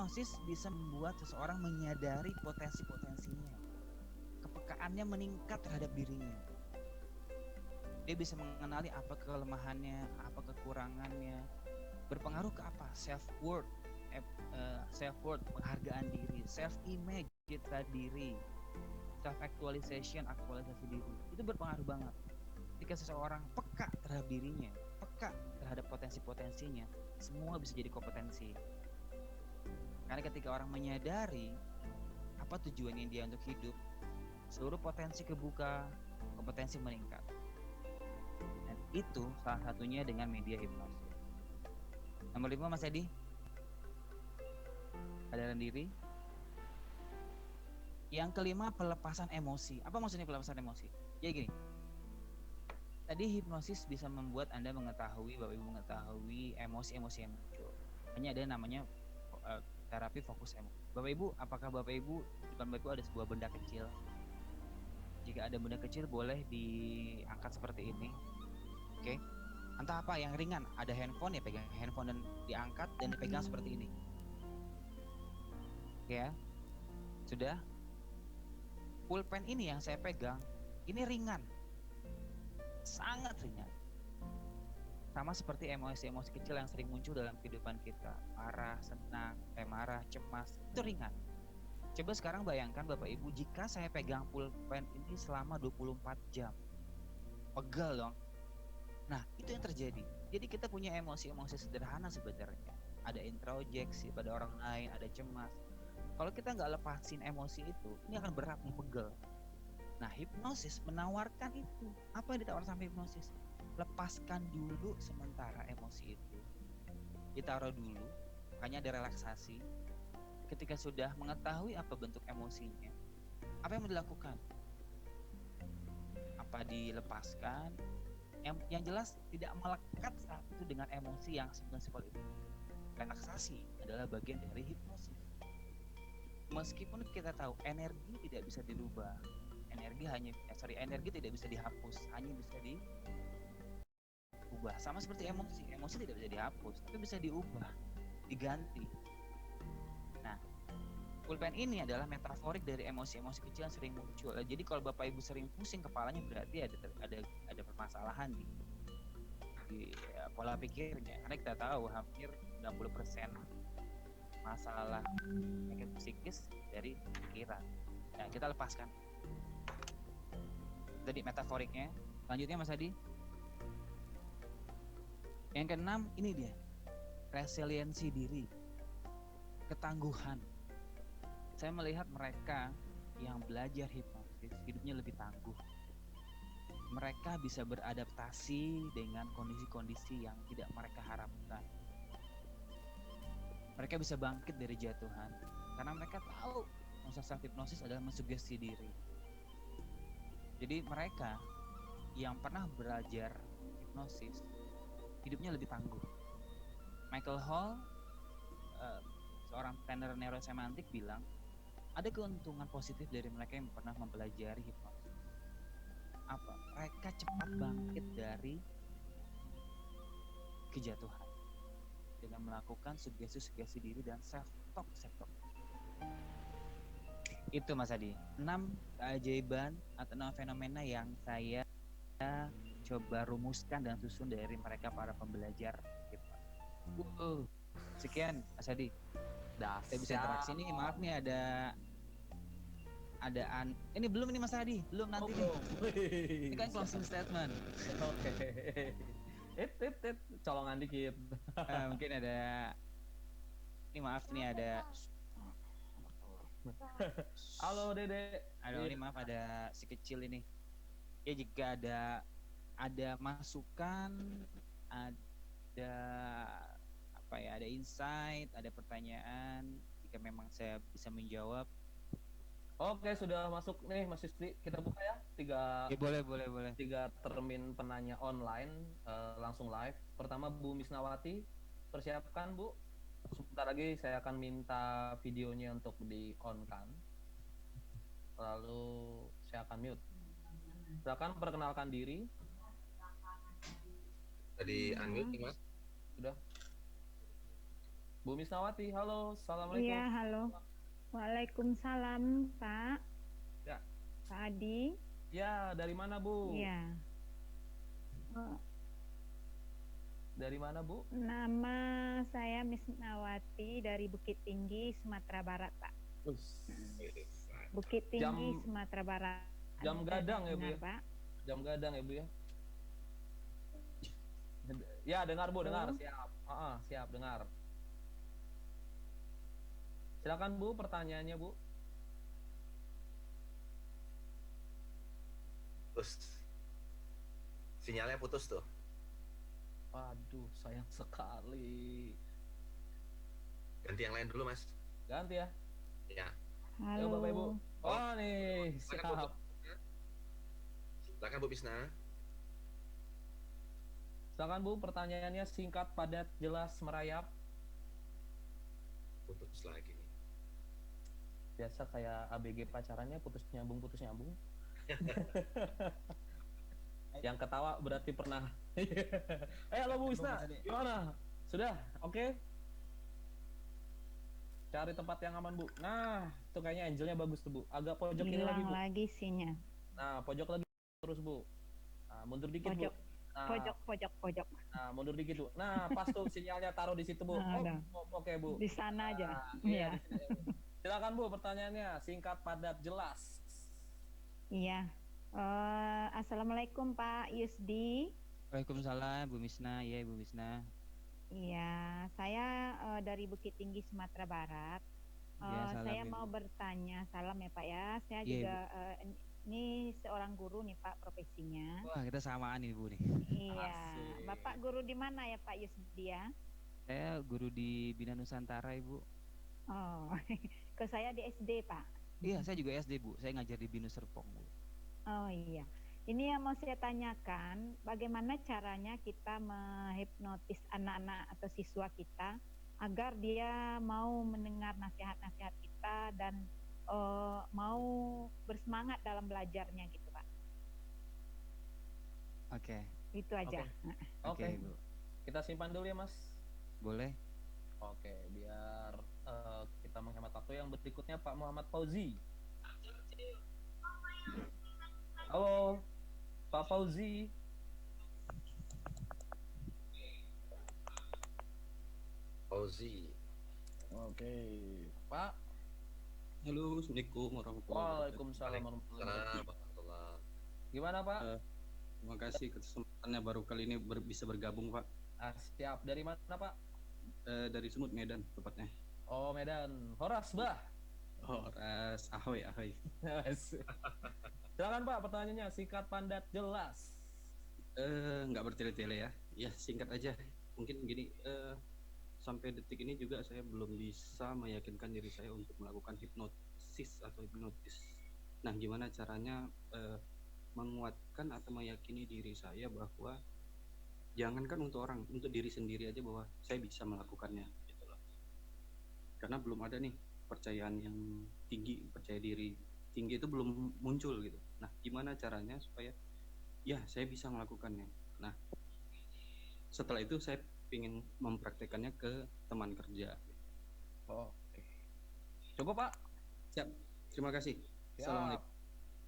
hipnosis bisa membuat seseorang menyadari potensi-potensinya. Kepekaannya meningkat terhadap dirinya. Dia bisa mengenali apa kelemahannya, apa kekurangannya. Berpengaruh ke apa? Self-worth, penghargaan diri, self-image, citra diri, self-actualization, aktualisasi diri. Itu berpengaruh banget. Ketika seseorang peka terhadap dirinya, peka terhadap potensi-potensinya, semua bisa jadi kompetensi. Karena ketika orang menyadari apa tujuannya dia untuk hidup, seluruh potensi kebuka, kompetensi meningkat. Dan itu salah satunya dengan media hipnosis. Nomor 5 Mas Edi, kesadaran diri. Yang kelima, pelepasan emosi. Apa maksudnya pelepasan emosi? Ya gini, tadi hipnosis bisa membuat Anda mengetahui, Bapak Ibu mengetahui emosi-emosi yang muncul. Hanya ada namanya terapi fokus emosi. Bapak Ibu, apakah Bapak Ibu di depan Bapak Ibu ada sebuah benda kecil? Jika ada benda kecil boleh diangkat seperti ini. Oke. Entah apa yang ringan, ada handphone ya, pegang handphone dan diangkat dan dipegang seperti ini. Oke ya. Sudah? Pulpen ini yang saya pegang, ini ringan. Sangat ringan. Sama seperti emosi-emosi kecil yang sering muncul dalam kehidupan kita. Marah, senang, marah, cemas, itu ringan. Coba sekarang bayangkan Bapak Ibu, jika saya pegang pulpen ini selama 24 jam. Pegal dong. Nah, itu yang terjadi. Jadi kita punya emosi-emosi sederhana sebenarnya. Ada introjeksi pada orang lain, ada cemas. Kalau kita nggak lepasin emosi itu, ini akan berat nih, pegel. Nah, hipnosis menawarkan itu. Apa yang ditawarkan sama hipnosis? Lepaskan dulu sementara emosi itu. Ditaruh dulu, makanya ada relaksasi. Ketika sudah mengetahui apa bentuk emosinya, apa yang mau dilakukan? Apa dilepaskan? Yang jelas tidak melekat saat itu dengan emosi yang simpel itu. Relaksasi adalah bagian dari hipnosis. Meskipun kita tahu energi tidak bisa dirubah, energi tidak bisa dihapus, hanya bisa diubah. Sama seperti emosi tidak bisa dihapus, tapi bisa diubah, diganti. Nah, pulpen ini adalah metaforik dari emosi-emosi kecil yang sering muncul. Jadi kalau Bapak Ibu sering pusing kepalanya, berarti ada permasalahan di pola pikirnya. Karena kita tahu hampir 90% masalah penyakit psikis dari pikiran. Nah, kita lepaskan. Tadi metaforiknya. Lanjutnya Mas Adi. Yang keenam, ini dia. Resiliensi diri. Ketangguhan. Saya melihat mereka yang belajar hipnosis hidupnya lebih tangguh. Mereka bisa beradaptasi dengan kondisi-kondisi yang tidak mereka harapkan. Mereka bisa bangkit dari jatuhan karena mereka tahu proses self hipnosis adalah mensugesti diri. Jadi mereka yang pernah belajar hipnosis hidupnya lebih tangguh. Michael Hall, seorang trainer neurosemantik, bilang ada keuntungan positif dari mereka yang pernah mempelajari hipnosis. Apa? Mereka cepat bangkit dari kejatuhan dengan melakukan sugesti diri dan self-talk. Itu Mas Adi, 6 keajaiban atau 6 fenomena yang saya coba rumuskan dan susun dari mereka para pembelajar hipnosis. Sekian Mas Adi. Saya bisa interaksi nih, maaf nih ada ini belum ini Mas Adi, belum nanti nih. Ini kan closing statement. Oke. Colongan dikit. Mungkin ada ini, maaf nih ada Halo Dede. Aduh, ini maaf ada si kecil ini. Ya, jika ada masukan, ada apa ya, ada insight, ada pertanyaan, jika memang saya bisa menjawab. Oke, sudah masuk nih Mas Yusri. Kita buka ya. Ya, boleh. 3 termin penanya online langsung live. Pertama Bu Misnawati, persiapkan Bu. Sebentar lagi saya akan minta videonya untuk di-on-kan. Lalu saya akan mute. Silakan perkenalkan diri. Tadi unmute Mas? Sudah. Bu Misnawati, halo, assalamualaikum. Iya, halo. Waalaikumsalam, Pak. Ya, Pak Adi. ya dari mana Bu? Iya. Oh, Dari mana Bu? nama saya Misnawati dari Bukit Tinggi, Sumatera Barat, Pak. Us. Bukit Tinggi, Jam Sumatera Barat. jam Ada gadang ya Bu dengar, ya? Pak? Jam gadang ya Bu ya? Ya dengar Bu, dengar. Oh, Siap. Siap dengar. Silakan Bu, pertanyaannya Bu. Terus sinyalnya putus tuh. Aduh, sayang sekali. Ganti yang lain dulu, Mas. Ganti ya. Ya. Ayo Bapak Ibu. halo. Oh nih, Silakan Bu. siap. Silakan Bu Bisna. Silakan Bu, pertanyaannya singkat, padat, jelas, merayap. Putus lagi nih. Biasa kayak ABG pacarannya putus nyambung, putus nyambung. Yang ketawa berarti pernah. Halo Bu Wisna, gimana? Sudah? Oke? Cari tempat yang aman Bu. Nah, itu kayaknya angelnya bagus tuh Bu. Agak pojok ini lagi Hilang Bu. lagi sinyal. Nah, pojok lagi terus Bu. Nah, mundur dikit Bu. Pojok, Nah, pojok, pojok, pojok. nah, mundur dikit Bu. Nah, pas tuh sinyalnya taruh di situ Bu. Nah, Oh, ada. oke Bu. Di sana aja. Nah, Iya. di sini, Bu. Silakan Bu, pertanyaannya singkat, padat, jelas. Iya. Assalamualaikum Pak Yusdi. Waalaikumsalam Bu Misna, iya Bu Misna. Iya, saya dari Bukit Tinggi, Sumatera Barat. Ya, salam Saya Ibu. mau bertanya, salam ya Pak ya. Saya Iya, juga ini seorang guru nih Pak profesinya. Wah, kita samaan nih Bu nih. Iya, Asik. Bapak guru di mana ya Pak Yusdi ya? Saya guru di Bina Nusantara Ibu. Oh, ke saya di SD Pak. Iya, saya juga SD Bu. Saya ngajar di Binus Serpong Bu. Oh iya, ini yang mau saya tanyakan, bagaimana caranya kita menghipnotis anak-anak atau siswa kita agar dia mau mendengar nasihat-nasihat kita dan mau bersemangat dalam belajarnya gitu Pak. Oke, Itu aja. oke Oke. Bu. Kita simpan dulu ya Mas. Boleh? Oke, biar kita menghemat waktu. Yang berikutnya Pak Muhammad Fauzi. Halo, Pak Fauzi. Fauzi. Oke, Pak. Halo, Assalamualaikum warahmatullahi wabarakatuh. Waalaikumsalam warahmatullahi wabarakatuh. Warahmatullah. Gimana Pak? Terima kasih kesempatannya baru kali ini bisa bergabung, Pak. Siap. Dari mana Pak? Dari Sumut, Medan, tepatnya. Oh, Medan. Horas, Bah. Horas, ahoy, ahoy. Silakan Pak, pertanyaannya singkat, padat, jelas. Nggak bertele-tele ya. Ya, singkat aja. Mungkin gini, sampai detik ini juga saya belum bisa meyakinkan diri saya untuk melakukan hipnosis atau hipnotis. Nah, gimana caranya menguatkan atau meyakini diri saya bahwa jangankan untuk orang, untuk diri sendiri aja bahwa saya bisa melakukannya gitu loh. Karena belum ada nih percayaan yang tinggi, percaya diri tinggi itu belum muncul gitu. Nah, gimana caranya supaya ya saya bisa melakukannya. Nah, setelah itu saya ingin mempraktekannya ke teman kerja. Oke. Cukup Pak? Siap. Terima kasih. Siap. Assalamualaikum.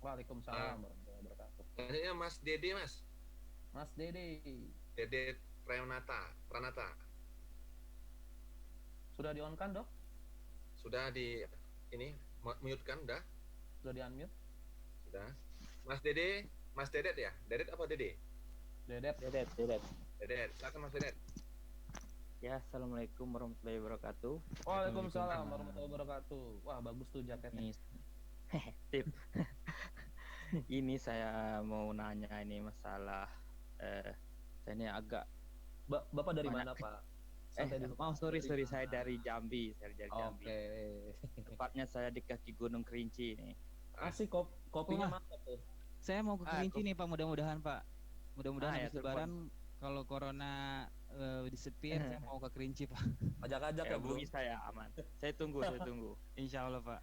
Waalaikumsalam warahmatullahi wabarakatuh. Selanjutnya Mas Dede, Mas. Mas Dede, Dede Pranata. sudah di on kan dok? Sudah di ini mute kan udah? Sudah di unmute? Sudah. Mas Dedet ya? Dedet apa Dede? Dedet. Dedet. Silakan Mas Dedet. Ya, assalamualaikum warahmatullahi wabarakatuh. Waalaikumsalam warahmatullahi wabarakatuh. Wah bagus tuh jaketnya. Ini tip. Ini saya mau nanya ini masalah saya ini agak Bapak dari Banyak. mana Pak? Santai dulu. sorry saya dari Jambi, Jambi. Oke. Tepatnya saya di kaki Gunung Kerinci nih. Asik kopinya Wah. mantap tuh. Saya mau ke Kerinci nih Pak, mudah-mudahan Pak. Mudah-mudahan ya, habis lebaran kalau corona disepir, saya mau ke Kerinci Pak. Ajak-ajak ya bro. Hubungi saya aman. Saya tunggu. Insya Allah Pak.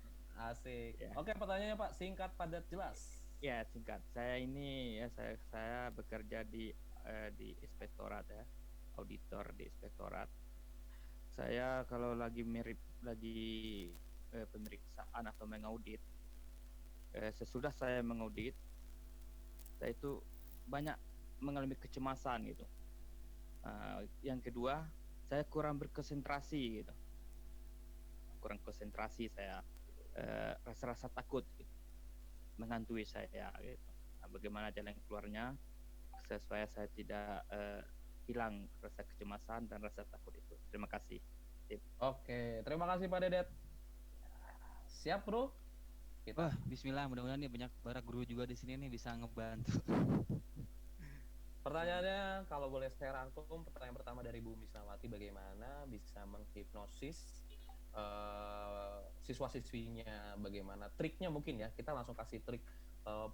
Asik. Ya. Oke pertanyaannya Pak, singkat padat jelas. Ya, singkat. Saya ini ya saya bekerja di inspektorat ya, auditor di inspektorat. Saya kalau lagi pemeriksaan atau mengaudit, sesudah saya mengaudit, saya itu banyak mengalami kecemasan gitu. Yang kedua, saya kurang berkonsentrasi gitu. Kurang konsentrasi saya, rasa-rasa takut gitu, menghantui saya gitu. Nah, bagaimana jalan keluarnya supaya saya tidak hilang rasa kecemasan dan rasa takut itu. Terima kasih. Oke, terima kasih Pak Dedet. Siap bro? Kita Wah, Bismillah, mudah-mudahan nih banyak para guru juga di sini nih bisa ngebantu. pertanyaannya kalau boleh saya rangkum, pertanyaan pertama dari Bu Misnawati, bagaimana bisa menghipnosis siswa-siswinya, bagaimana triknya mungkin ya, kita langsung kasih trik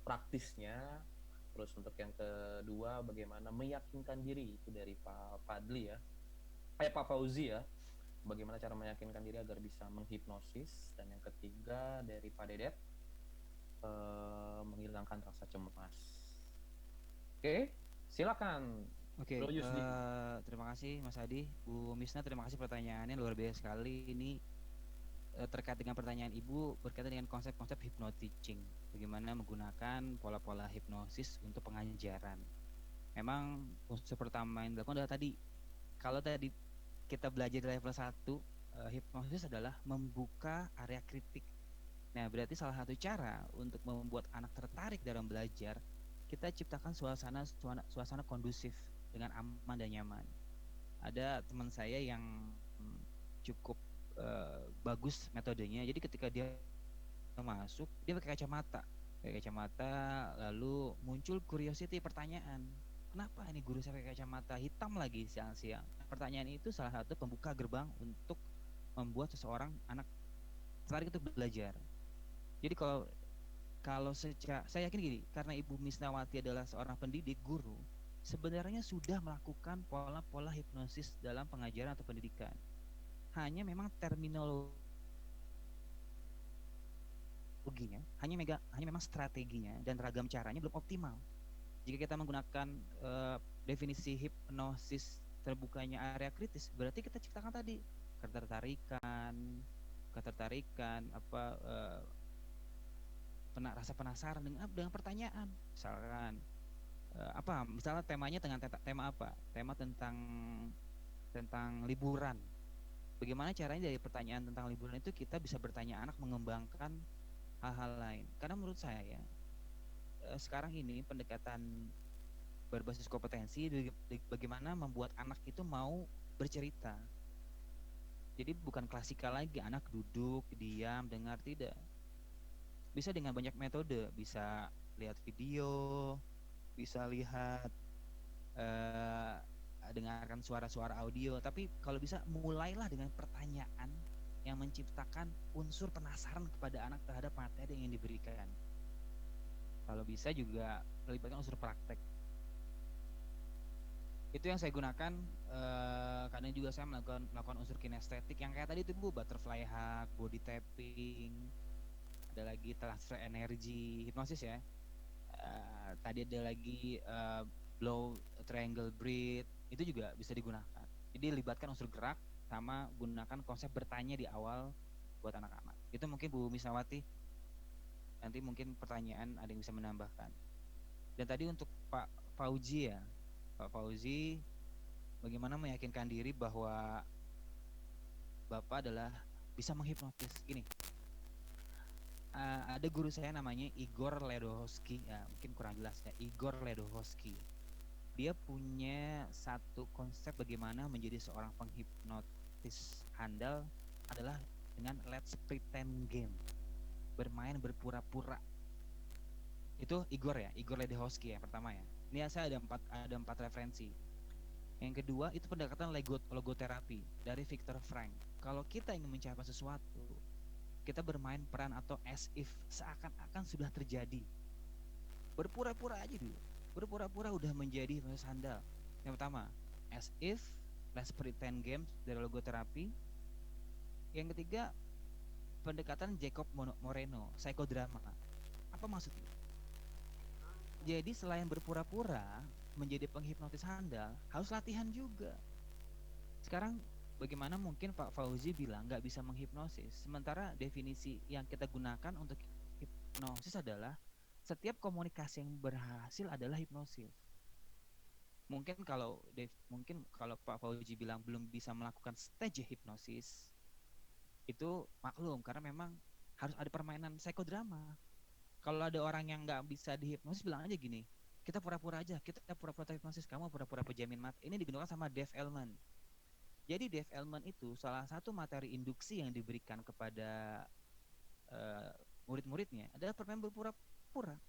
praktisnya. Terus untuk yang kedua, bagaimana meyakinkan diri, itu dari Pak Fadli ya, Pak Fauzi ya, bagaimana cara meyakinkan diri agar bisa menghipnosis. Dan yang ketiga dari Pak Dedet, menghilangkan rasa cemas. Oke, silakan. Oke, Bro Yusdi. terima kasih Mas Adi, Bu Misna, terima kasih pertanyaannya luar biasa sekali. Ini terkait dengan pertanyaan Ibu berkaitan dengan konsep-konsep hypnoteaching, bagaimana menggunakan pola-pola hipnosis untuk pengajaran. Memang unsur pertama yang dilakukan adalah tadi, kalau tadi kita belajar di level 1, hipnosis adalah membuka area kritik. Nah, berarti salah satu cara untuk membuat anak tertarik dalam belajar, kita ciptakan suasana kondusif dengan aman dan nyaman. Ada teman saya yang cukup bagus metodenya. Jadi ketika dia masuk, dia pakai kacamata, lalu muncul curiosity, pertanyaan, kenapa ini guru saya pakai kacamata hitam lagi siang-siang? Pertanyaan itu salah satu pembuka gerbang untuk membuat seseorang anak tertarik untuk belajar. Jadi kalau saya yakin gini, karena Ibu Misnawati adalah seorang pendidik, guru, sebenarnya sudah melakukan pola-pola hipnosis dalam pengajaran atau pendidikan. Hanya memang terminologinya, hanya memang strateginya dan ragam caranya belum optimal. Jika kita menggunakan definisi hipnosis terbukanya area kritis, berarti kita ciptakan tadi ketertarikan, rasa penasaran dengan pertanyaan. Misalkan misalnya temanya dengan tema apa? Tema tentang liburan. Bagaimana caranya dari pertanyaan tentang liburan itu kita bisa bertanya anak mengembangkan hal-hal lain. Karena menurut saya sekarang ini pendekatan berbasis kompetensi, bagaimana membuat anak itu mau bercerita. Jadi bukan klasikal lagi, anak duduk, diam, dengar, tidak. Bisa dengan banyak metode, bisa lihat video, bisa lihat dengarkan suara-suara audio, tapi kalau bisa mulailah dengan pertanyaan yang menciptakan unsur penasaran kepada anak terhadap materi yang diberikan. Kalau bisa juga melibatkan unsur praktek. Itu yang saya gunakan, karena juga saya melakukan unsur kinestetik yang kayak tadi itu Bu, butterfly hug, body tapping, ada lagi transfer energi, hipnosis ya. Tadi ada lagi blow triangle breath, itu juga bisa digunakan. Jadi libatkan unsur gerak sama gunakan konsep bertanya di awal buat anak-anak. Itu mungkin Bu Misnawati. Nanti mungkin pertanyaan ada yang bisa menambahkan. Dan tadi untuk Pak Fauzi ya, Pak Fauzi, bagaimana meyakinkan diri bahwa Bapak adalah bisa menghipnotis. Gini, ada guru saya namanya Igor Ledohosky, ya mungkin kurang jelas ya, Igor Ledohosky. Dia punya satu konsep bagaimana menjadi seorang penghipnotis handal adalah dengan let's pretend game, bermain berpura-pura. Itu Igor ya, Igor Ledohosky yang pertama ya. Ini saya ada empat referensi. Yang kedua itu pendekatan logoterapi dari Viktor Frank. Kalau kita ingin mencapai sesuatu, kita bermain peran atau as if, seakan-akan sudah terjadi. Berpura-pura aja dulu. Berpura-pura udah menjadi hipnotis handal. Yang pertama, as if, let's pretend games dari logoterapi. Yang ketiga, pendekatan Jacob Moreno, psikodrama. Apa maksudnya? Jadi selain berpura-pura menjadi penghipnotis handal, harus latihan juga. Sekarang bagaimana mungkin Pak Fauzi bilang nggak bisa menghipnosis, sementara definisi yang kita gunakan untuk hipnosis adalah setiap komunikasi yang berhasil adalah hipnosis. Mungkin kalau Pak Fauzi bilang belum bisa melakukan stage hipnosis, itu maklum karena memang harus ada permainan psikodrama. Kalau ada orang yang nggak bisa dihipnosis, bilang aja gini, kita pura-pura aja, kita pura-pura hipnosis, kamu pura-pura pejamin mata. Ini digunakan sama Dave Elman. Jadi Dave Elman itu salah satu materi induksi yang diberikan kepada murid-muridnya adalah permainan berpura-pura.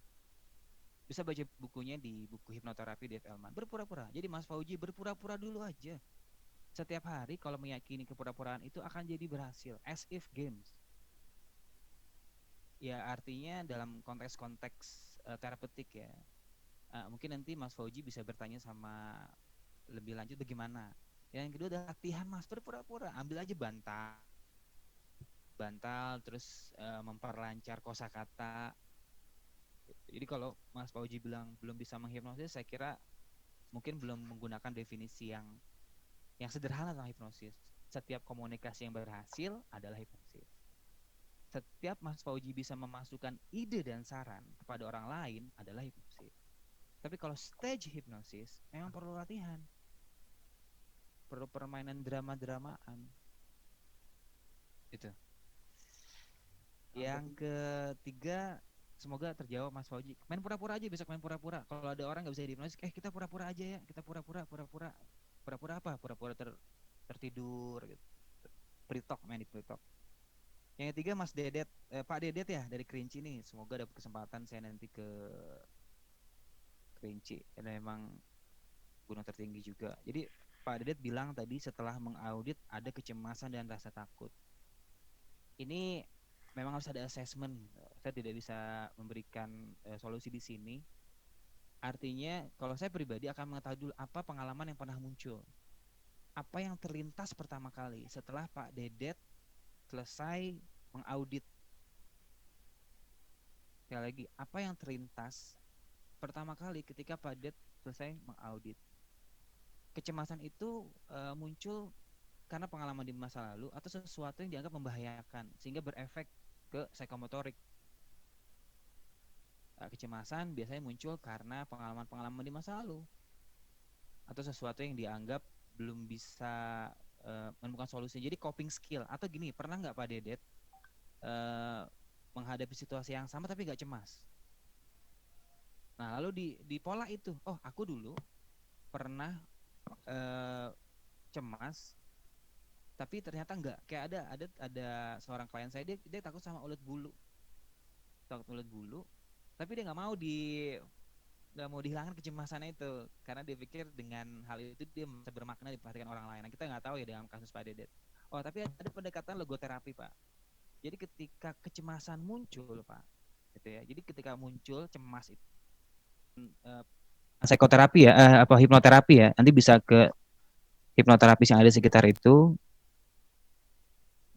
Bisa baca bukunya di buku hipnoterapi Dave Elman. Berpura-pura. Jadi Mas Fauji berpura-pura dulu aja. Setiap hari kalau meyakini kepura-puraan itu akan jadi berhasil. As if games. Ya artinya dalam konteks-konteks terapeutik ya. Mungkin nanti Mas Fauji bisa bertanya sama lebih lanjut bagaimana. Yang kedua adalah latihan Mas, berpura-pura. Ambil aja bantal terus memperlancar kosakata. Jadi kalau Mas Fauji bilang belum bisa menghipnosis, saya kira mungkin belum menggunakan definisi yang sederhana tentang hipnosis. Setiap komunikasi yang berhasil adalah hipnosis. Setiap Mas Fauji bisa memasukkan ide dan saran kepada orang lain adalah hipnosis. Tapi kalau stage hipnosis memang perlu latihan. Perlu permainan drama-dramaan. Itu. Yang ketiga, semoga terjawab Mas Fauji. Main pura-pura aja, besok main pura-pura. Kalau ada orang nggak bisa dihipnosis, kita pura-pura aja ya. Kita pura-pura apa? Pura-pura tertidur gitu. Pritok, main di pritok. Yang ketiga Mas Dedet, Pak Dedet ya dari Kerinci nih. Semoga dapat kesempatan saya nanti ke Kerinci. Karena memang gunung tertinggi juga. Jadi Pak Dedet bilang tadi setelah mengaudit ada kecemasan dan rasa takut. Ini memang harus ada assessment. Saya tidak bisa memberikan solusi di sini. Artinya kalau saya pribadi akan mengetahui dulu apa pengalaman yang pernah muncul. Apa yang terlintas pertama kali setelah Pak Dedet selesai mengaudit. Sekali lagi, apa yang terlintas pertama kali ketika Pak Dedet selesai mengaudit. Kecemasan itu muncul karena pengalaman di masa lalu atau sesuatu yang dianggap membahayakan sehingga berefek ke psikomotorik. Kecemasan biasanya muncul karena pengalaman-pengalaman di masa lalu atau sesuatu yang dianggap belum bisa menemukan solusi. Jadi coping skill atau gini, pernah nggak Pak Dedet menghadapi situasi yang sama tapi nggak cemas? Nah lalu di pola itu, oh aku dulu pernah cemas tapi ternyata enggak. Kayak ada seorang klien saya, dia takut sama ulet bulu, tapi dia nggak mau dihilangkan kecemasannya itu karena dia pikir dengan hal itu dia bisa bermakna diperhatikan orang lain. Nah, kita nggak tahu ya dalam kasus Pak Dedet. Oh tapi ada pendekatan logoterapi Pak. Jadi ketika kecemasan muncul Pak, gitu ya. Jadi ketika muncul cemas itu psikoterapi ya, hipnoterapi ya, nanti bisa ke hipnoterapis yang ada sekitar itu.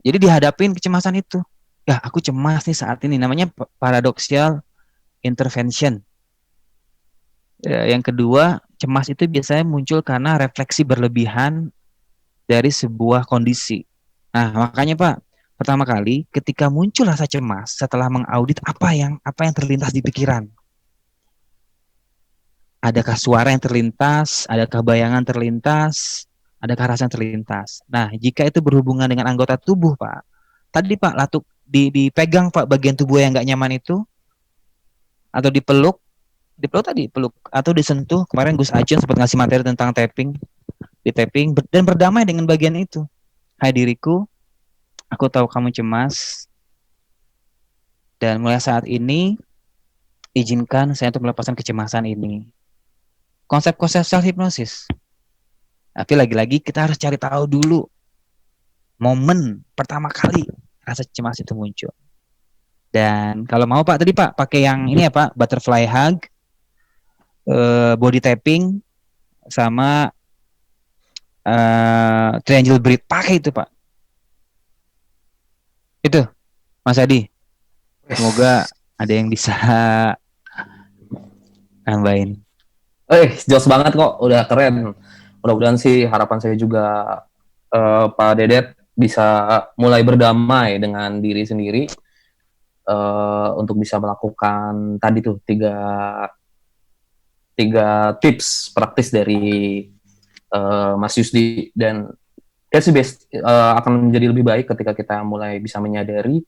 Jadi dihadapin kecemasan itu. Ya, aku cemas nih saat ini. Namanya paradoxical intervention. Yang kedua, cemas itu biasanya muncul karena refleksi berlebihan dari sebuah kondisi. Nah, makanya Pak, pertama kali ketika muncul rasa cemas setelah mengaudit apa yang terlintas di pikiran. Adakah suara yang terlintas, adakah bayangan terlintas, adakah rasa yang terlintas. Nah, jika itu berhubungan dengan anggota tubuh, Pak. Tadi Pak, dipegang Pak bagian tubuh yang nggak nyaman itu, atau dipeluk atau disentuh. Kemarin Gus Acun sempat ngasih materi tentang tapping, di tapping dan berdamai dengan bagian itu. Hai diriku, aku tahu kamu cemas, dan mulai saat ini izinkan saya untuk melepaskan kecemasan ini. Konsep-konsep self hipnosis. Tapi lagi-lagi kita harus cari tahu dulu momen pertama kali rasa cemas itu muncul. Dan kalau mau Pak tadi Pak pakai yang ini ya Pak, butterfly hug, body tapping, sama triangle breath, pakai itu Pak. Itu Mas Adi. Semoga ada yang bisa nambahin. Jelas banget kok, udah keren. Mudah-mudahan sih harapan saya juga Pak Dedet bisa mulai berdamai dengan diri sendiri untuk bisa melakukan tadi tuh tiga tips praktis dari Mas Yusdi, dan akan menjadi lebih baik ketika kita mulai bisa menyadari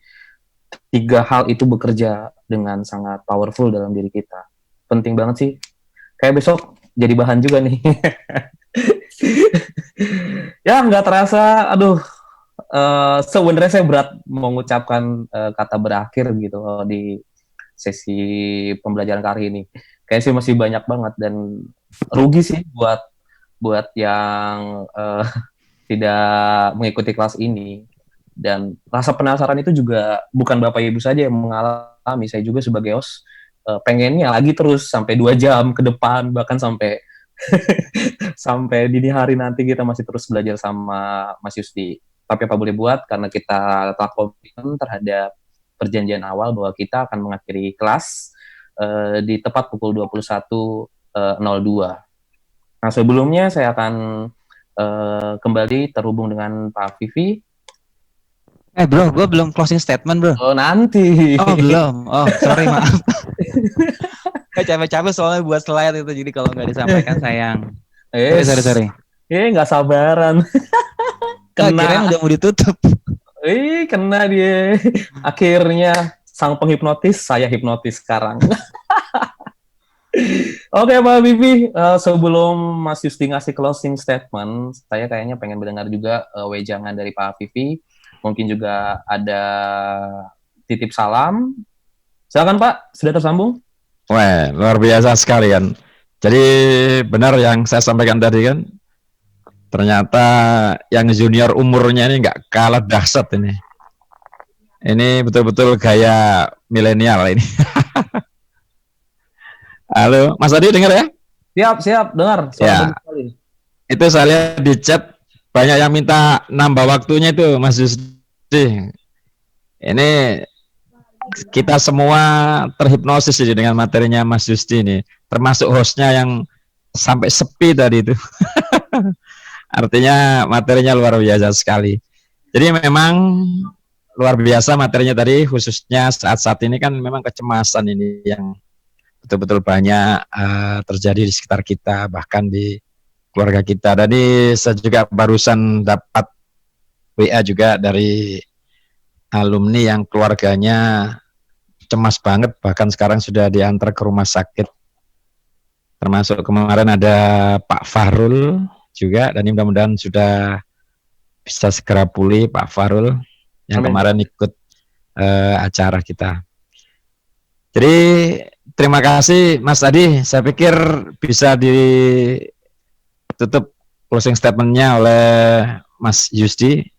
3 hal itu bekerja dengan sangat powerful dalam diri kita. Penting banget sih. Kayak besok jadi bahan juga nih. Ya, nggak terasa, aduh, sebenarnya saya berat mengucapkan kata berakhir gitu di sesi pembelajaran kali ini. Kayaknya sih masih banyak banget, dan rugi sih buat yang tidak mengikuti kelas ini. Dan rasa penasaran itu juga bukan Bapak Ibu saja yang mengalami, saya juga sebagai host pengennya lagi terus sampai 2 jam ke depan, bahkan sampai sampai dini hari nanti kita masih terus belajar sama Mas Yusdi. Tapi apa boleh buat, karena kita telah komitmen terhadap perjanjian awal bahwa kita akan mengakhiri kelas di tepat pukul 21.02. Nah, sebelumnya saya akan kembali terhubung dengan Pak Vivi. Bro, gue belum closing statement, bro. Oh, nanti. Oh, belum. Oh, sorry, maaf. Capek-capek soalnya buat slide itu, jadi kalau nggak disampaikan sayang. Sorry. Nggak sabaran. Kirain udah mau ditutup. Kena dia. Akhirnya sang penghipnotis, saya hipnotis sekarang. Oke, Pak Bibi, sebelum Mas Yusdi ngasih closing statement, saya kayaknya pengen mendengar juga wejangan dari Pak Vivi. Mungkin juga ada titip salam. Silakan Pak, sudah tersambung? Wah, luar biasa sekali kan. Jadi benar yang saya sampaikan tadi kan, ternyata yang junior umurnya ini nggak kalah dahsyat ini. Ini betul-betul gaya milenial ini. Halo, Mas Adi dengar ya? Siap, dengar. Ya. Itu saya lihat di chat banyak yang minta nambah waktunya itu, Mas Yusdi. Ini kita semua terhipnosis ini dengan materinya Mas Yusdi ini, termasuk hostnya yang sampai sepi tadi itu. Artinya materinya luar biasa sekali. Jadi memang luar biasa materinya tadi, khususnya saat-saat ini kan memang kecemasan ini yang betul-betul banyak terjadi di sekitar kita, bahkan di keluarga kita. Tadi saya juga barusan dapat WA juga dari alumni yang keluarganya cemas banget, bahkan sekarang sudah diantar ke rumah sakit. Termasuk kemarin ada Pak Fahrul juga, dan mudah-mudahan sudah bisa segera pulih Pak Fahrul yang kemarin ikut acara kita. Jadi terima kasih Mas Adi, saya pikir bisa ditutup closing statement-nya oleh Mas Yusdi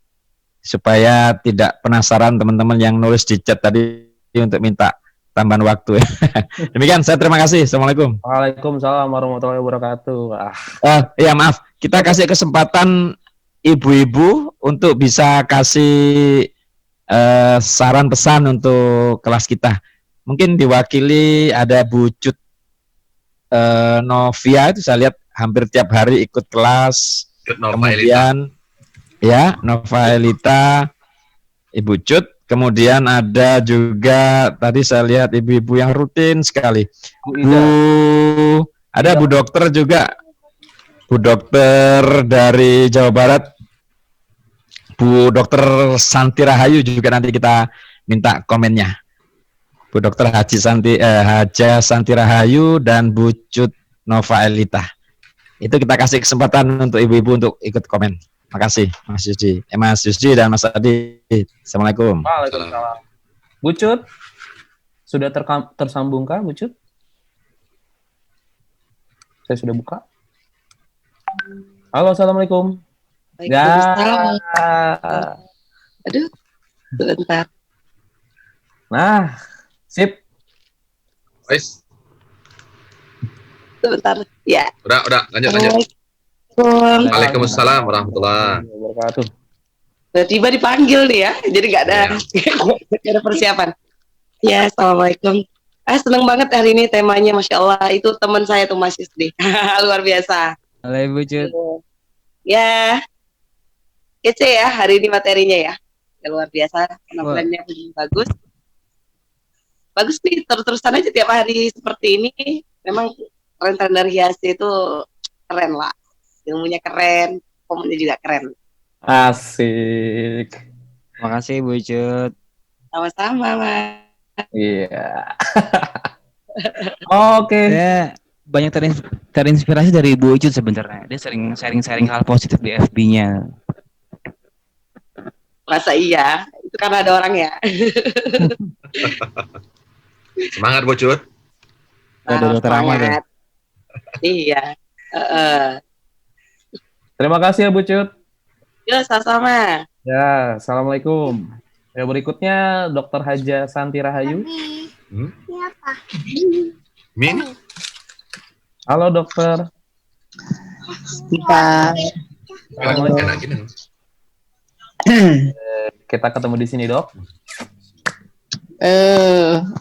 supaya tidak penasaran teman-teman yang nulis di chat tadi untuk minta tambahan waktu. Demikian, saya terima kasih. Assalamualaikum. Waalaikumsalam warahmatullahi wabarakatuh. Ya maaf, kita kasih kesempatan ibu-ibu untuk bisa kasih saran pesan untuk kelas kita. Mungkin diwakili ada Bu Cut Novia, itu saya lihat hampir tiap hari ikut kelas. Kemudian ya Nova Elita, Ibu Cut. Kemudian ada juga tadi saya lihat ibu-ibu yang rutin sekali. Ada Bu Dokter juga. Bu Dokter dari Jawa Barat. Bu Dokter Santi Rahayu juga nanti kita minta komennya. Bu Dokter Haja Santi Rahayu dan Bu Cut Nova Elita. Itu kita kasih kesempatan untuk ibu-ibu untuk ikut komen. Makasih Mas Yusdi dan Mas Adi. Assalamualaikum. Waalaikumsalam. Bu Cut, sudah tersambungkah Bu Cut? Saya sudah buka. Halo, assalamualaikum. Waalaikumsalam. Aduh, sebentar. Nah, sip. Sebentar, ya. Udah, lanjut. Waalaikumsalam warahmatullahi wabarakatuh. Tiba dipanggil nih ya, jadi nggak ada persiapan. Ya, assalamualaikum. Seneng banget hari ini temanya, masya Allah. Itu teman saya tuh Mas Yusdi, luar biasa. Halo Ibu Cut. Ya, Kece ya hari ini materinya ya. Ya luar biasa, penampilannya begini bagus. Bagus nih, terus-terusan aja tiap hari seperti ini. Memang tren-tren dari hiasi itu keren lah. Ilmunya keren, komennya juga keren. Asik. Makasih Bu Cut. Sama-sama, Mas. Iya. Oke. Saya banyak terinspirasi dari Bu Cut sebenarnya. Dia sering sharing-sharing hal positif di FB-nya. Masa iya? Itu karena ada orang ya. Semangat Bocut. Ada Dokter Ahmad ya. Semangat. Iya. Terima kasih ya Bu Cut. Yo, sama-sama. Ya, assalamualaikum. Ya, berikutnya Dr. Haja Santi Rahayu. Min? Halo dokter. Kita Kita ketemu di sini dok.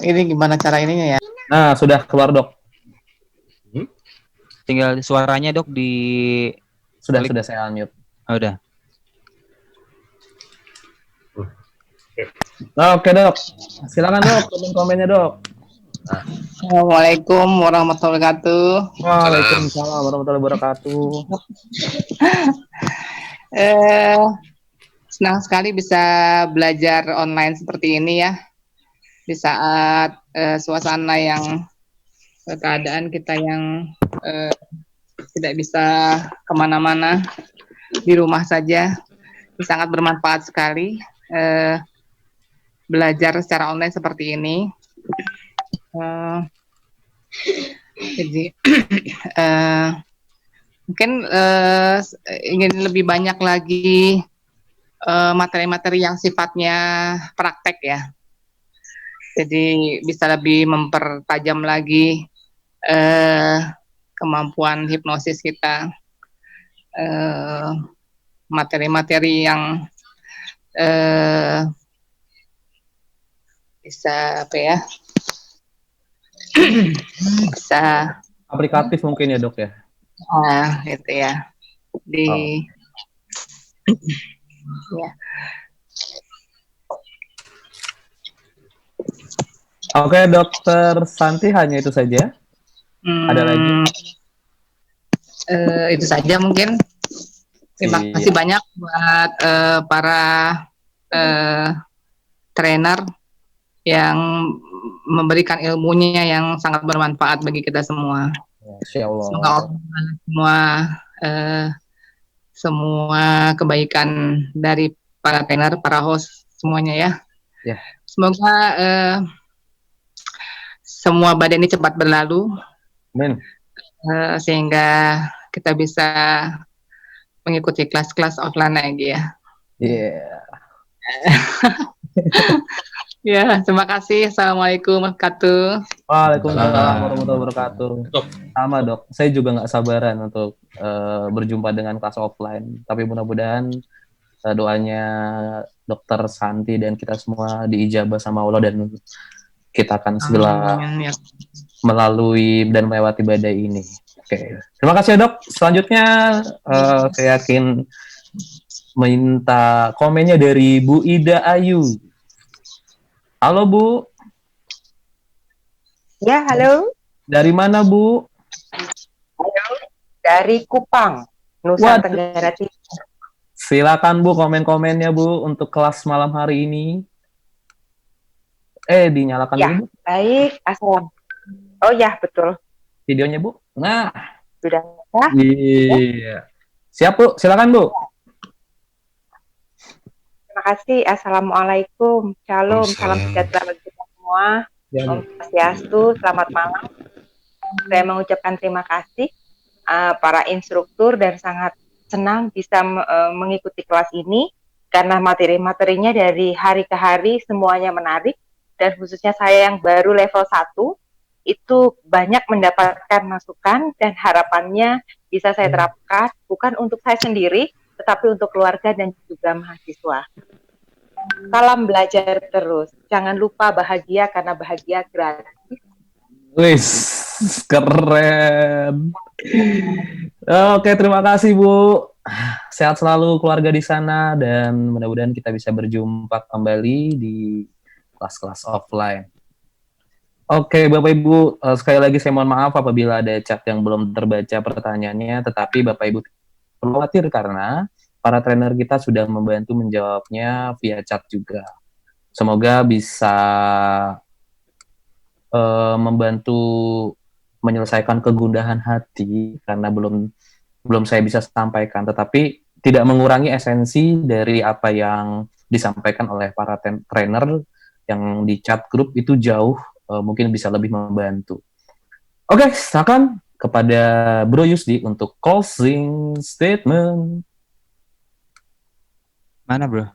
ini gimana cara ininya ya? Nah, sudah keluar dok. Tinggal suaranya Dok di Sudah saya unmute. Oh, udah. Oke dok, silakan dok, komennya dok. Assalamualaikum warahmatullahi wabarakatuh. Waalaikumsalam warahmatullahi wabarakatuh. Senang sekali bisa belajar online seperti ini ya. Di saat suasana yang keadaan kita yang tidak bisa kemana-mana, di rumah saja. Sangat bermanfaat sekali belajar secara online seperti ini. Jadi mungkin ingin lebih banyak lagi materi-materi yang sifatnya praktek ya. Jadi bisa lebih mempertajam lagi kemampuan hipnosis kita. Materi-materi yang bisa apa ya? Bisa aplikatif mungkin ya dok ya. Nah, gitu ya. Ya. Oke, dokter Santi hanya itu saja. Ada lagi? Itu saja mungkin. Terima kasih banyak buat para trainer yang memberikan ilmunya yang sangat bermanfaat bagi kita semua. Insya Allah. Semoga Allah semua kebaikan dari para trainer, para host semuanya ya. Semoga semua badai ini cepat berlalu. Amin. Sehingga kita bisa mengikuti kelas-kelas offline lagi ya. Iya. Ya, terima kasih. Assalamualaikum warahmatullahi wabarakatuh. Waalaikumsalam warahmatullahi wabarakatuh. Sama dok, saya juga nggak sabaran untuk berjumpa dengan kelas offline. Tapi mudah-mudahan doanya dokter Santi dan kita semua diijabah sama Allah dan kita akan segera melalui dan melewati badai ini. Oke, terima kasih dok. Selanjutnya saya yakin minta komennya dari Bu Ida Ayu. Halo Bu. Ya, halo. Dari mana Bu? Halo. Dari Kupang, Nusa Tenggara Timur. Silakan Bu komen-komennya Bu untuk kelas malam hari ini. Dinyalakan ya, dulu Bu. Baik, oh ya, betul. Videonya Bu. Nah. Sudah ya? Iya. Siap Bu, silakan Bu. Terima kasih. Assalamualaikum. Shalom. Salam sejahtera bagi kita semua. Om Swastiastu. Selamat malam. Saya mengucapkan terima kasih para instruktur dan sangat senang bisa mengikuti kelas ini karena materi-materinya dari hari ke hari semuanya menarik dan khususnya saya yang baru level 1 itu banyak mendapatkan masukan dan harapannya bisa saya terapkan bukan untuk saya sendiri tetapi untuk keluarga dan juga mahasiswa. Salam belajar terus. Jangan lupa bahagia karena bahagia gratis. Wis, keren. Oke, terima kasih Bu. Sehat selalu keluarga di sana dan mudah-mudahan kita bisa berjumpa kembali di kelas-kelas offline. Oke, Bapak Ibu, sekali lagi saya mohon maaf apabila ada chat yang belum terbaca pertanyaannya, tetapi Bapak Ibu perlu khawatir karena para trainer kita sudah membantu menjawabnya via chat juga. Semoga bisa membantu menyelesaikan kegundahan hati karena belum saya bisa sampaikan, tetapi tidak mengurangi esensi dari apa yang disampaikan oleh para trainer yang di chat grup itu jauh mungkin bisa lebih membantu. Oke, silakan kepada Bro Yusdi untuk closing statement. Mana bro?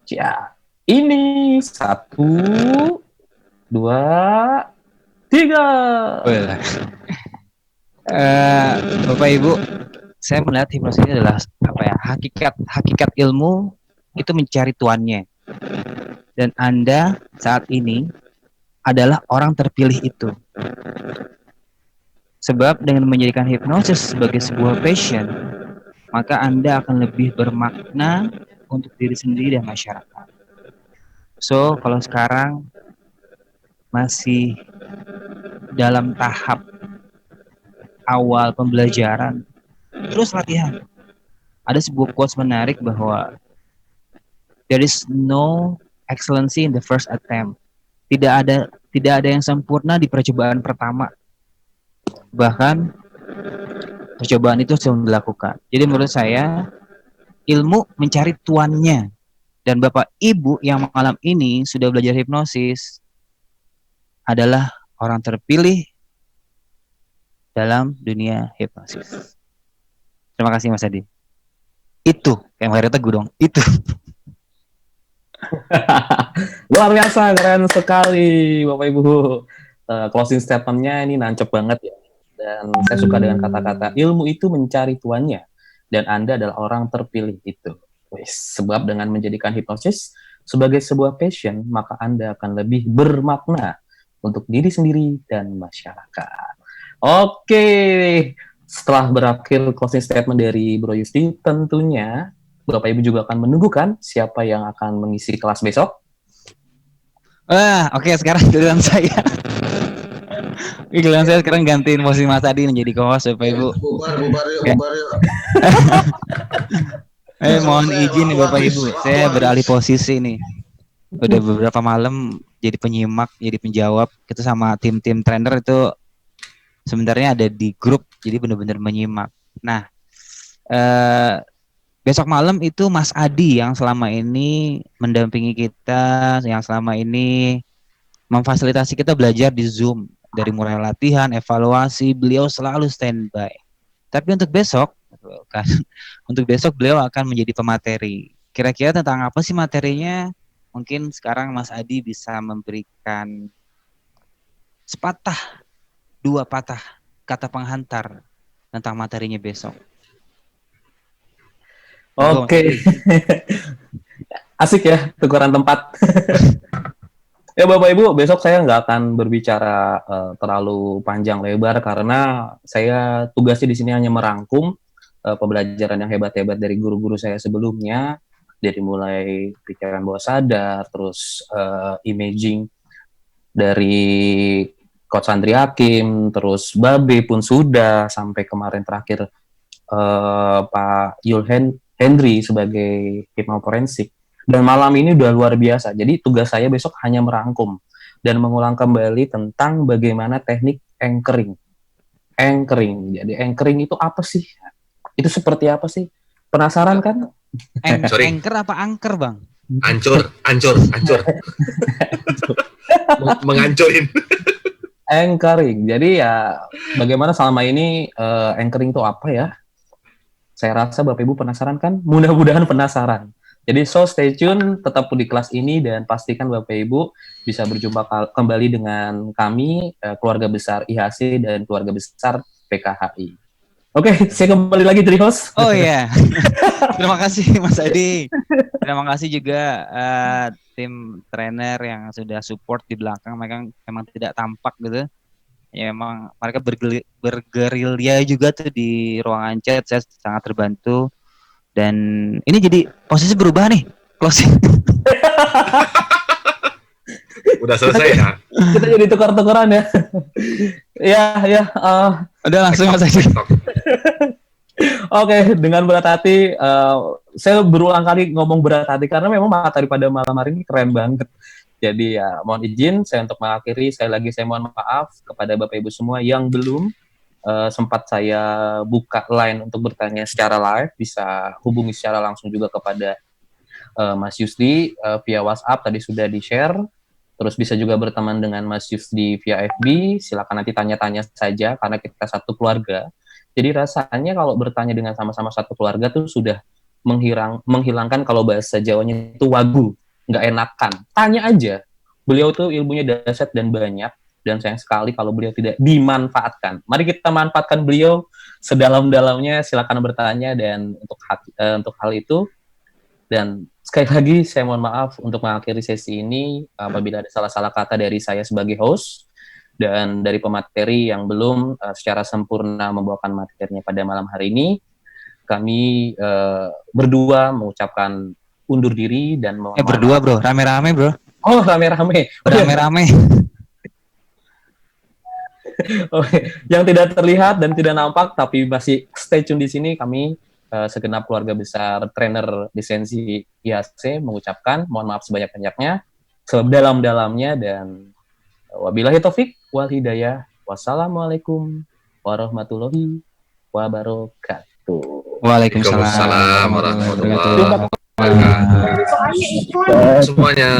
Ya, ini 1, 2, 3. Bapak Ibu, saya melihat hipnosis ini adalah hakikat ilmu itu mencari tuannya. Dan Anda saat ini adalah orang terpilih itu. Sebab dengan menjadikan hipnosis sebagai sebuah passion, maka Anda akan lebih bermakna untuk diri sendiri dan masyarakat. So, kalau sekarang masih dalam tahap awal pembelajaran, terus latihan. Ada sebuah quotes menarik bahwa there is no excellency in the first attempt. Tidak ada yang sempurna di percobaan pertama. Bahkan percobaan itu sudah dilakukan. Jadi menurut saya ilmu mencari tuannya. Dan Bapak Ibu yang malam ini sudah belajar hipnosis adalah orang terpilih dalam dunia hipnosis. Terima kasih Mas Adi. Itu yang Mario Teguh dong. Itu. Luar biasa, keren sekali Bapak Ibu. Closing statement-nya ini nancep banget ya. Dan saya suka dengan kata-kata ilmu itu mencari tuannya dan Anda adalah orang terpilih itu. Sebab dengan menjadikan hipnosis sebagai sebuah passion, maka Anda akan lebih bermakna untuk diri sendiri dan masyarakat. Oke, setelah berakhir closing statement dari Bro Yusdi, tentunya Bapak Ibu juga akan menunggukan siapa yang akan mengisi kelas besok. Oke, sekarang giliran saya. Giliran saya sekarang gantiin posisi Mas Adi menjadi co-host Bapak Ibu. Bubar yuk. Mohon izin nih Bapak Ibu, saya beralih posisi nih. Udah beberapa malam jadi penyimak, jadi penjawab. Kita sama tim-tim trainer itu sebenarnya ada di grup, jadi benar-benar menyimak. Nah, besok malam itu Mas Adi yang selama ini mendampingi kita, yang selama ini memfasilitasi kita belajar di Zoom. Dari mulai latihan, evaluasi, beliau selalu standby. Tapi untuk besok beliau akan menjadi pemateri. Kira-kira tentang apa sih materinya? Mungkin sekarang Mas Adi bisa memberikan sepatah, 2 patah kata penghantar tentang materinya besok. Oke. Asik ya, tukeran tempat. Ya Bapak Ibu, besok saya nggak akan berbicara terlalu panjang lebar karena saya tugasnya di sini hanya merangkum pembelajaran yang hebat-hebat dari guru-guru saya sebelumnya, dari mulai pikiran bawah sadar, terus imaging dari Coach Andri Hakim, terus Babe pun sudah, sampai kemarin terakhir Pak Yul Henry sebagai hipnoforensik. Dan malam ini udah luar biasa. Jadi tugas saya besok hanya merangkum dan mengulang kembali tentang bagaimana teknik anchoring. Jadi anchoring itu apa sih? Itu seperti apa sih? Penasaran kan? Anchor apa angker, Bang? Ancur. Mengancurin. Anchoring. Jadi ya bagaimana selama ini anchoring itu apa ya? Saya rasa Bapak Ibu penasaran kan? Mudah-mudahan penasaran. Jadi stay tune, tetap di kelas ini dan pastikan Bapak Ibu bisa berjumpa kembali dengan kami, keluarga besar IHC dan keluarga besar PKHI. Oke, saya kembali lagi dari host. Oh iya, terima kasih Mas Adi. Terima kasih juga tim trainer yang sudah support di belakang, mereka memang tidak tampak gitu. Ya memang mereka bergerilya juga tuh di ruangan chat, saya sangat terbantu. Dan ini jadi posisi berubah nih, closing. Udah selesai ya? Kita jadi tukar-tukaran ya. Udah langsung Mas Adi. Oke, dengan berat hati, saya berulang kali ngomong berat hati karena memang materi pada malam hari ini keren banget. Jadi ya mohon izin saya untuk mengakhiri. Sekali lagi saya mohon maaf kepada Bapak Ibu semua yang belum sempat saya buka line untuk bertanya secara live. Bisa hubungi secara langsung juga kepada Mas Yusdi via WhatsApp, tadi sudah di-share. Terus bisa juga berteman dengan Mas Yusdi via FB. Silakan nanti tanya-tanya saja karena kita satu keluarga. Jadi rasanya kalau bertanya dengan sama-sama satu keluarga tuh sudah menghilangkan kalau bahasa Jawanya itu wagu. Nggak enakan, tanya aja. Beliau tuh ilmunya dahsyat dan banyak, dan sayang sekali kalau beliau tidak dimanfaatkan. Mari kita manfaatkan beliau sedalam-dalamnya. Silakan bertanya dan untuk hal itu. Dan sekali lagi saya mohon maaf untuk mengakhiri sesi ini apabila ada salah-salah kata dari saya sebagai host dan dari pemateri yang belum secara sempurna membawakan materinya pada malam hari ini. Kami berdua mengucapkan undur diri dan berdua bro, rame-rame bro. Oh rame-rame. Rame-rame. Yang tidak terlihat dan tidak nampak tapi masih stay tune di sini, kami segenap keluarga besar trainer lisensi IAC mengucapkan mohon maaf sebanyak-banyaknya, sedalam-dalamnya, dan wabillahi taufik wal hidayah. Wassalamualaikum warahmatullahi wabarakatuh. Waalaikumsalam warahmatullahi wabarakatuh. Semuanya.